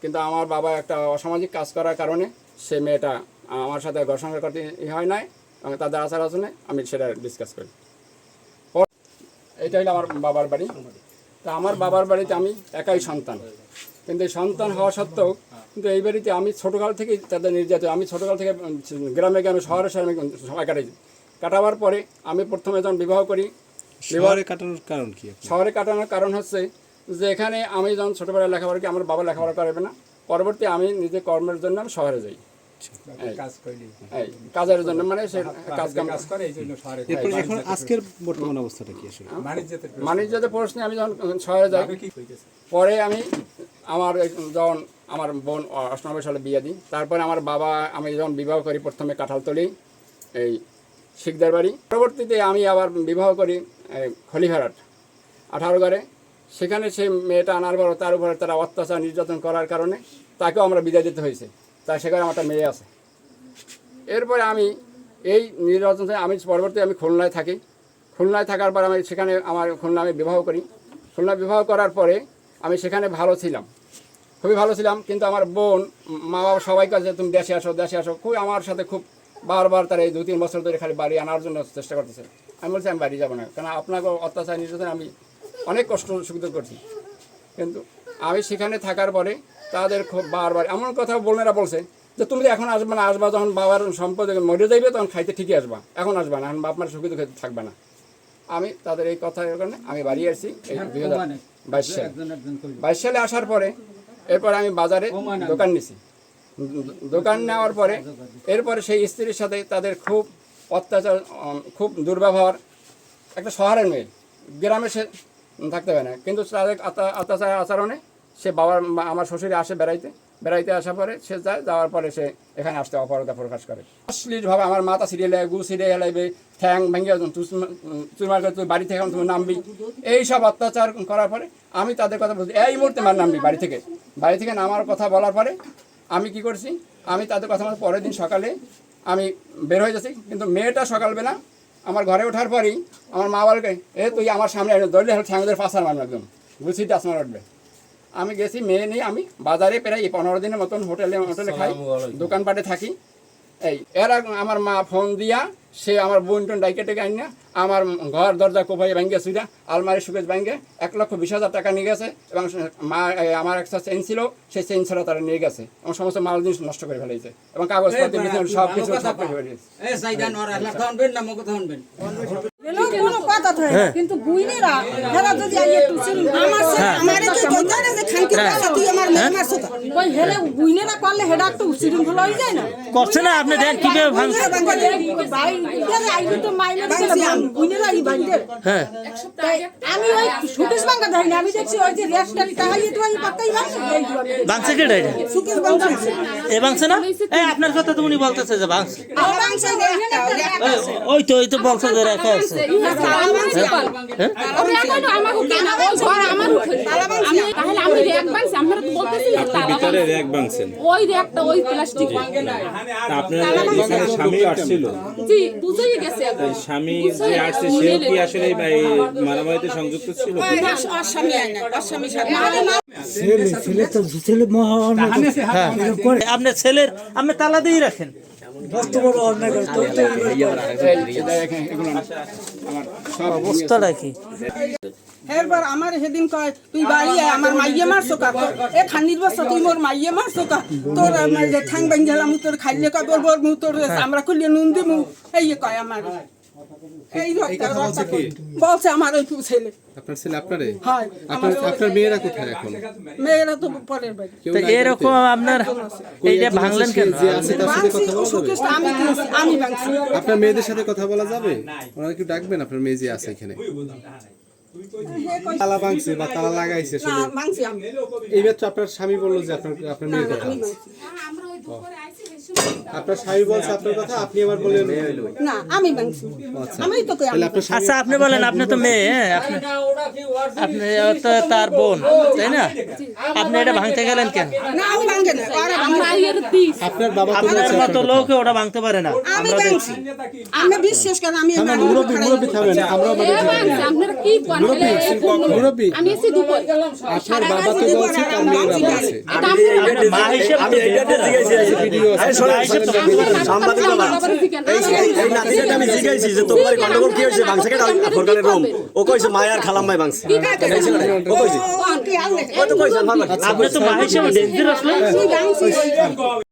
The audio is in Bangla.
কিন্তু আমার বাবা একটা অসামাজিক কাজ করার কারণে সে মেয়েটা আমার সাথে ঘর সংসার করতে হয় নাই এবং তাদের আচার আচরণে আমি সেটা ডিসকাস করি। এটা হলো আমার বাবার বাড়ি। তা আমার বাবার বাড়িতে আমি একাই সন্তান, কিন্তু এই সন্তান হওয়া সত্ত্বেও কিন্তু এই বাড়িতে আমি ছোটোকাল থেকেই তাদের নির্যাতিত। আমি ছোটোকাল থেকে গ্রামে গ্রামে শহরে শহরে সবাই কাটাবার পরে আমি প্রথমে যখন বিবাহ করি। শহরে কাটানোর কারণ কি? শহরে কাটানোর কারণ হচ্ছে যে এখানে আমি যখন ছোটোবেলায় লেখাপড়া করি, আমার বাবা লেখাপড়া করবে না, পরবর্তী আমি নিজে কর্মের জন্য আমি শহরে যাই কাজের জন্য, মানে সে কাজ করে। এখন আজকের বর্তমান অবস্থাটা কি আসলে? বাণিজ্যতে প্রশ্নে আমি যখন শহরে যাই, পরে আমি যখন আমার বোন 98 সালে বিয়ে দিই, তারপরে আমার বাবা আমি যখন বিবাহ করি প্রথমে কাঁঠালতলি এই শিকদার বাড়ি, পরবর্তীতে আমি আবার বিবাহ করি খলিফারাট 18 ঘরে। সেখানে সেই মেয়েটা আনার পর তার উপরে তারা অত্যাচার নির্যাতন করার কারণে তাকেও আমরা বিদায় দিতে হয়েছে। তাই সেখানে আমার একটা মেয়ে আছে। এরপরে আমি এই নির্যাতন থেকে আমি পরবর্তী আমি খুলনায় থাকি। খুলনায় থাকার পর আমি সেখানে খুলনা আমি বিবাহ করি। খুলনা বিবাহ করার পরে আমি সেখানে ভালো ছিলাম, খুবই ভালো ছিলাম। কিন্তু আমার বোন মা বাবা সবাই কাছে তুমি দেশে আসো দেশে আসো, খুবই আমার সাথে খুব বারবার তারা এই 2-3 বছর ধরে খালি বাড়ি আনার জন্য চেষ্টা করতেছে। আমি বলছি আমি বাড়ি যাবো না, কারণ আপনাকে অত্যাচার নির্যাতন আমি অনেক কষ্ট সুবিধা করছি। কিন্তু আমি সেখানে থাকার পরে তাদের খুব বারবার এমন কথা বোনেরা বলছে যে তুমি এখন আসবে না, আসবা যখন বাবার সম্পদ মরে যাইবে তখন খাইতে ঠিকই আসবা, এখন আসবা না, এখন বাপমার সুখী দুঃখে থাকবে না। আমি তাদের এই কথার কারণে আমি বাড়ি আসছি এই 2022 সালে আসার পরে। এরপরে আমি বাজারে দোকান নিছি। দোকান নেওয়ার পরে এরপরে সেই স্ত্রীর সাথে তাদের খুব অত্যাচার, খুব দুর্ব্যবহার। একটা শহরের মেয়ে, গ্রামে সে থাকতে পারে না, কিন্তু তাদের অত্যাচার আচরণে সে আমার শ্বশুরে আসে বেড়াইতে আসার পরে সে যাওয়ার পরে সে এখানে আসতে অপরাধ প্রকাশ করে। অশ্লীলভাবে আমার মাথা ছিঁড়ে গু ছিঁড়ে হেলাইবে, ঠ্যাং ভেঙে চুরমার করে তুই বাড়ি থেকে এখন তুমি নামবি, এইসব অত্যাচার করার পরে আমি তাদের কথা বলছি এই মুহূর্তে নামবি বাড়ি থেকে নামার কথা বলার পরে আমি কি করছি, আমি তাদের কথা বলার পরের দিন সকালে আমি বের হয়ে যাচ্ছি। কিন্তু মেয়েটা সকালবেলা আমার ঘরে ওঠার পরেই আমার মা বলবে তুই আমার সামনে ধরলে ঠ্যাংদের পাশার মারবে, একদম গুছিতে আসমার উঠবে। আমি গেছি মেয়ে নিয়ে, আমি বাজারে প্রায় 15 দিনের মতন হোটেলে খাই, দোকানপাটে থাকি। এরা আমার মা ফোন দিয়া সে আমার বোন টোন ডাইকে টেকে আইন না আমার ঘর দরজা কোপাই ভেঙে সুইরা আলমারি সুকেজ ভেঙে 1,20,000 টাকা নিয়ে গেছে। এবং মা আমার একটা চেইন ছিল, সেই চেইন ছাড়া তারা নিয়ে গেছে এবং সমস্ত মাল জিনিস নষ্ট করে ফেলেছে এবং কাগজপত্র সব কিছু কিন্তু বুইনেরা হেরা যদি একটু আমার আমারে কি কইতা না যে খানকি কথা তুই আমার মেয়ে মারছ তো কই হেলে বুইনেরা করলে হেডা একটু উচ্ছৃঙ্খল হই যায় না করছে না। আপনি দেন কিভাবে ভাঙছে ভাই ইদারে আইবি তো মাইনে দিলে বুইনেরা আই ভাঙতে। হ্যাঁ আমি ওই সুকেশ বাঙ্গা দেখাইনি, আমি দেখছি ওই যে রেস্টারি টাকাই তো এই পাতাই ভাঙছে কে ডাইরে সুকেশ বাঙ্গা এ ভাঙছে না। এই আপনার কথা তো উনি বলতেছে যে ভাঙছে। বাংসা ওই তো বলছে যে রেখা আছে। স্বামী আসছিল, স্বামী যে আসছে সেও কি আসলে মারামারিতে সংযুক্ত ছিল? আপনার ছেলের আপনি তালা দিয়ে রাখেন। অবস্থাটা কি? এরপর আমার সেদিন কয় তুই বাড়ি আয়, আমার মাইয়ে মারছো কা এ খান্নির বস্তা তুই মোর মাইয়ে মারছো কা তোর ঠ্যাং ভাঙ গেলাম তোর খাইলে কয় বলবো তোর আমরা খুলিয়ে নুন দিমু এই কয় আমার এই বলছে আমার ওই ছেলে। আপনার ছেলে আপনারে? হয়। আপনার মেয়েরা কোথায় এখন? মেয়েরা তো পরের বাড়ি। এরকম আপনার এইটা ভাঙলেন কেন? আমি ভাঙছি। আপনার মেয়েদের সাথে কথা বলা যাবে? ওনারা কি ডাকবেন? আপনার মেয়ে যে আছে এখানে তালা ভাঙছে বা তালা লাগাইছে, এইবার তো আপনার স্বামী বললো যে আপনার মেয়ের কথা। আপনার স্বামী বলছে আপনার কথা, আপনি আবার বলেন না আমি ভাঙছি আমি তো কই তাহলে আপনার স্বামী আচ্ছা আপনি বলেন, আপনি তো মেয়ে, হ্যাঁ, আপনি তো তার বোন, তাই না? আপনি এটা ভাঙতে গেলেন কেন? না আমি ভাঙে না ওরা ভাঙে আপনার বাবা তো আপনার বলছে মতো লোকে ওটা ভাঙতে পারে না। আমি ভাঙছি আমি বিশ্বাস করেন আমি মুরব্বী মুরব্বী থামেন, আমরাও আপনারা কি মুরব্বী আমি এসে দুপুর আপনার বাবা তো বলছে তার মেয়েরা বলছে আপনার মা হিসেবে আমি এইটাতে জিজ্ঞাসি ভিডিও আছে সাংবাদিক বাবা এই নাতিটাকে আমি জিজ্ঞাসি যে তোমার গন্ডগোল কি হয়েছে ভাঙছে কেন সরকারের রুম ও কইছে মায়ার খালাম্মাই ভাঙছে ও কইছে কি আনলে ও তো কইছে আপনি তো মা হিসেবে ডেঞ্জারাস লোক। আমি ভাঙছি